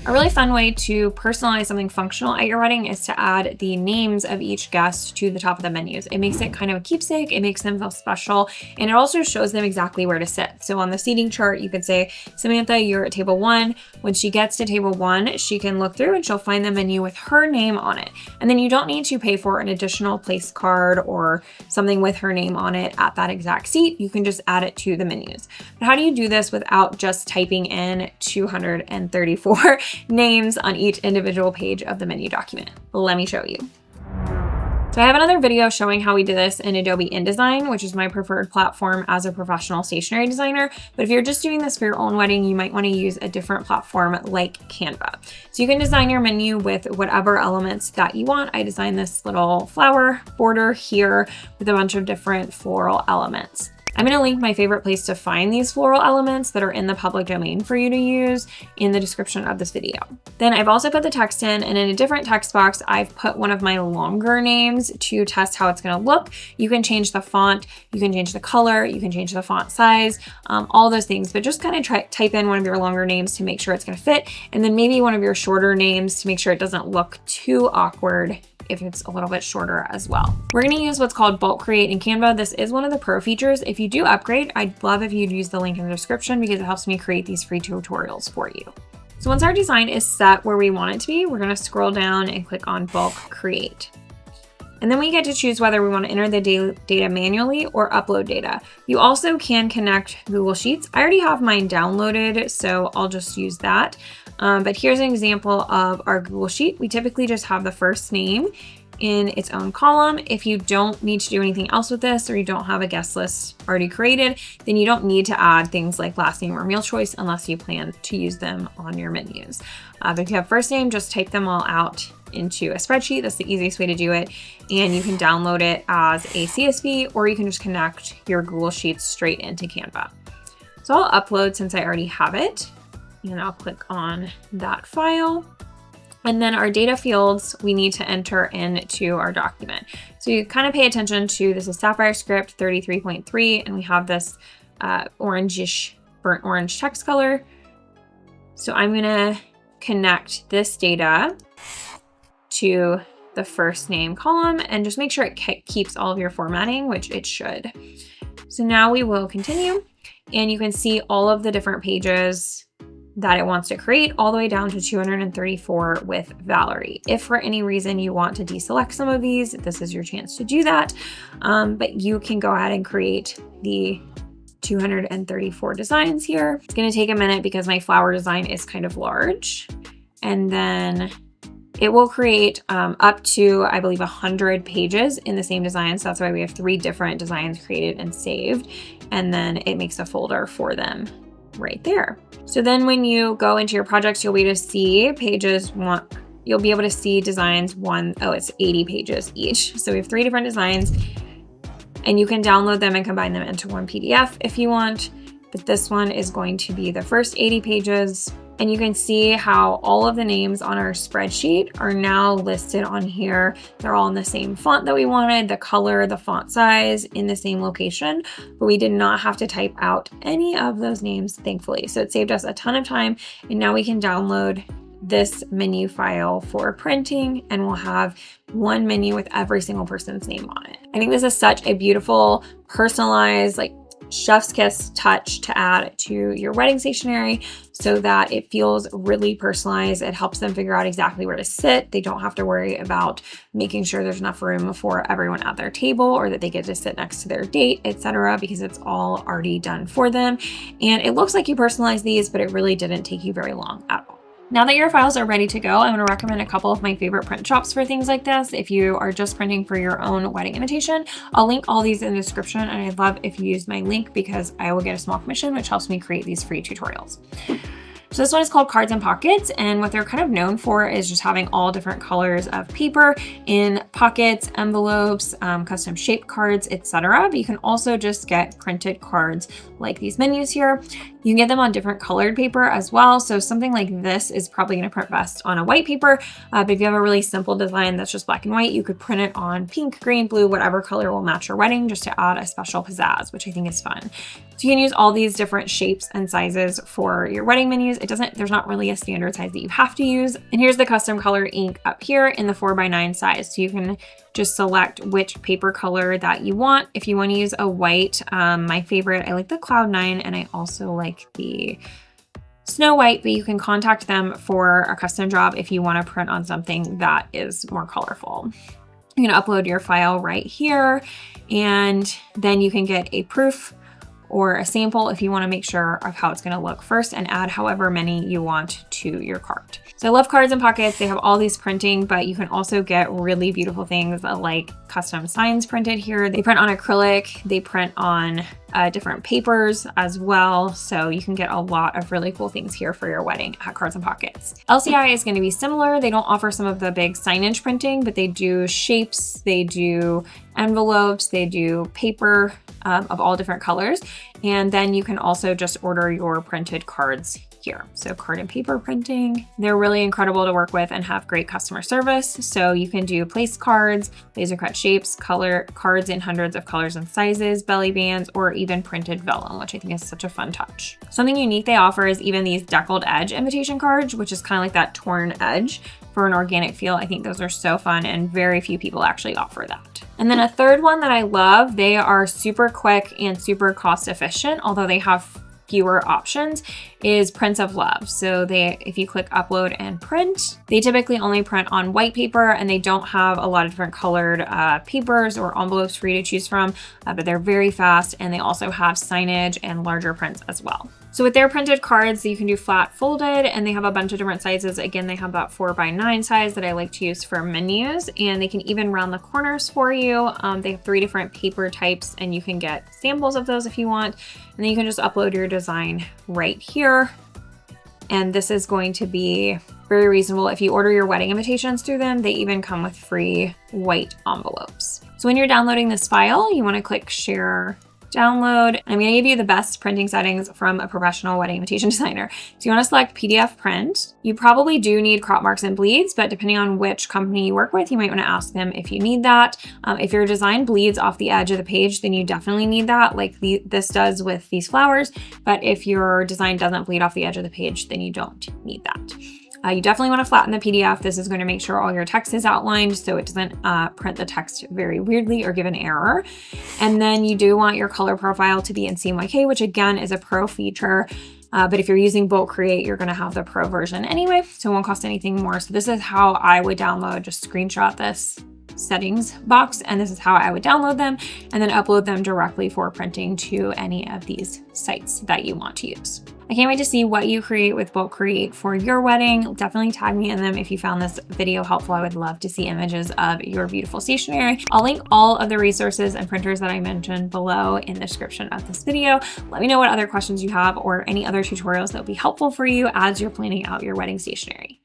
A really fun way to personalize something functional at your wedding is to add the names of each guest to the top of the menus. It makes it kind of a keepsake, it makes them feel special, and it also shows them exactly where to sit. So on the seating chart, you could say, Samantha, you're at table 1. When she gets to table 1, she can look through and she'll find the menu with her name on it. And then you don't need to pay for an additional place card or something with her name on it at that exact seat. You can just add it to the menus. But how do you do this without just typing in 234 names on each individual page of the menu document? Let me show you. So I have another video showing how we did this in Adobe InDesign, which is my preferred platform as a professional stationery designer. But if you're just doing this for your own wedding, you might want to use a different platform like Canva. So you can design your menu with whatever elements that you want. I designed this little flower border here with a bunch of different floral elements. I'm going to link my favorite place to find these floral elements that are in the public domain for you to use in the description of this video. Then I've also put the text in, and in a different text box, I've put one of my longer names to test how it's going to look. You can change the font, you can change the color, you can change the font size, all those things, but just kind of type in one of your longer names to make sure it's going to fit, and then maybe one of your shorter names to make sure it doesn't look too awkward if it's a little bit shorter as well. We're going to use what's called bulk create in Canva. This is one of the pro features. If you do upgrade, I'd love if you'd use the link in the description because it helps me create these free tutorials for you. So once our design is set where we want it to be, we're going to scroll down and click on bulk create. And then we get to choose whether we want to enter the data manually or upload data. You also can connect Google Sheets. I already have mine downloaded, so I'll just use that. But here's an example of our Google Sheet. We typically just have the first name in its own column. If you don't need to do anything else with this, or you don't have a guest list already created, then you don't need to add things like last name or meal choice unless you plan to use them on your menus. But if you have first name, just type them all out into a spreadsheet. That's the easiest way to do it. And you can download it as a CSV, or you can just connect your Google Sheets straight into Canva. So I'll upload since I already have it, and I'll click on that file. And then our data fields we need to enter into our document. So you kind of pay attention to, this is Sapphire Script 33.3, and we have this orangish, burnt orange text color. So I'm gonna connect this data to the first name column and just make sure it keeps all of your formatting, which it should. So now we will continue, and you can see all of the different pages that it wants to create all the way down to 234 with Valerie. If for any reason you want to deselect some of these, this is your chance to do that. But you can go ahead and create the 234 designs here. It's going to take a minute because my flower design is kind of large. And then it will create up to, I believe, 100 pages in the same design. So that's why we have 3 different designs created and saved. And then it makes a folder for them right there. So then when you go into your projects, you'll be able to see you'll be able to see designs it's 80 pages each. So we have 3 different designs, and you can download them and combine them into one PDF if you want. But this one is going to be the first 80 pages. And you can see how all of the names on our spreadsheet are now listed on here. They're all in the same font that we wanted, the color, the font size, in the same location, but we did not have to type out any of those names, thankfully. So it saved us a ton of time, and now we can download this menu file for printing, and we'll have one menu with every single person's name on it. I think this is such a beautiful, personalized, like chef's kiss touch to add to your wedding stationery so that it feels really personalized. It helps them figure out exactly where to sit. They don't have to worry about making sure there's enough room for everyone at their table, or that they get to sit next to their date, etc., because it's all already done for them. And it looks like you personalized these, but it really didn't take you very long at all. Now that your files are ready to go, I'm going to recommend a couple of my favorite print shops for things like this. If you are just printing for your own wedding invitation, I'll link all these in the description, and I'd love if you use my link because I will get a small commission, which helps me create these free tutorials. So this one is called Cards and Pockets, and what they're kind of known for is just having all different colors of paper in pockets, envelopes, custom shaped cards, etc. But you can also just get printed cards like these menus here. You can get them on different colored paper as well. So something like this is probably going to print best on a white paper. But if you have a really simple design that's just black and white, you could print it on pink, green, blue, whatever color will match your wedding, just to add a special pizzazz, which I think is fun. So you can use all these different shapes and sizes for your wedding menus. There's not really a standard size that you have to use. And here's the custom color ink up here in the 4x9 size. So you can just select which paper color that you want. If you want to use a white, my favorite, I like the Cloud 9, and I also like the Snow White, but you can contact them for a custom job if you want to print on something that is more colorful. You can upload your file right here, and then you can get a proof or a sample if you want to make sure of how it's going to look first, and add however many you want to your cart. So I love cards and pockets. They have all these printing, but you can also get really beautiful things like custom signs printed here. They print on acrylic, they print on different papers as well. So you can get a lot of really cool things here for your wedding at Cards and Pockets. LCI is going to be similar. They don't offer some of the big signage printing, but they do shapes, they do envelopes, they do paper of all different colors. And then you can also just order your printed cards here. So card and paper printing, they're really incredible to work with and have great customer service. So you can do place cards, laser cut shapes, color cards in hundreds of colors and sizes, belly bands, or even printed vellum, which I think is such a fun touch. Something unique they offer is even these deckled edge invitation cards, which is kind of like that torn edge for an organic feel. I think those are so fun, and very few people actually offer that. And then a third one that I love, they are super quick and super cost efficient, although they have fewer options, is Prints of Love. So if you click upload and print, they typically only print on white paper, and they don't have a lot of different colored papers or envelopes for you to choose from, but they're very fast, and they also have signage and larger prints as well. So with their printed cards, you can do flat folded, and they have a bunch of different sizes. Again, they have that 4x9 size that I like to use for menus, and they can even round the corners for you. They have 3 different paper types, and you can get samples of those if you want. And then you can just upload your design right here. And this is going to be very reasonable. If you order your wedding invitations through them, they even come with free white envelopes. So when you're downloading this file, you want to click Share Download. I'm going to give you the best printing settings from a professional wedding invitation designer. So you want to select PDF print. You probably do need crop marks and bleeds, but depending on which company you work with, you might want to ask them if you need that. If your design bleeds off the edge of the page, then you definitely need that, like this does with these flowers. But if your design doesn't bleed off the edge of the page, then you don't need that. You definitely want to flatten the PDF. This is going to make sure all your text is outlined so it doesn't print the text very weirdly or give an error. And then you do want your color profile to be in CMYK, which again is a pro feature. But if you're using Bolt Create, you're going to have the pro version anyway, so it won't cost anything more. So this is how I would download, just screenshot this settings box, and this is how I would download them and then upload them directly for printing to any of these sites that you want to use. I can't wait to see what you create with Bolt Create for your wedding. Definitely tag me in them if you found this video helpful. I would love to see images of your beautiful stationery. I'll link all of the resources and printers that I mentioned below in the description of this video. Let me know what other questions you have or any other tutorials that would be helpful for you as you're planning out your wedding stationery.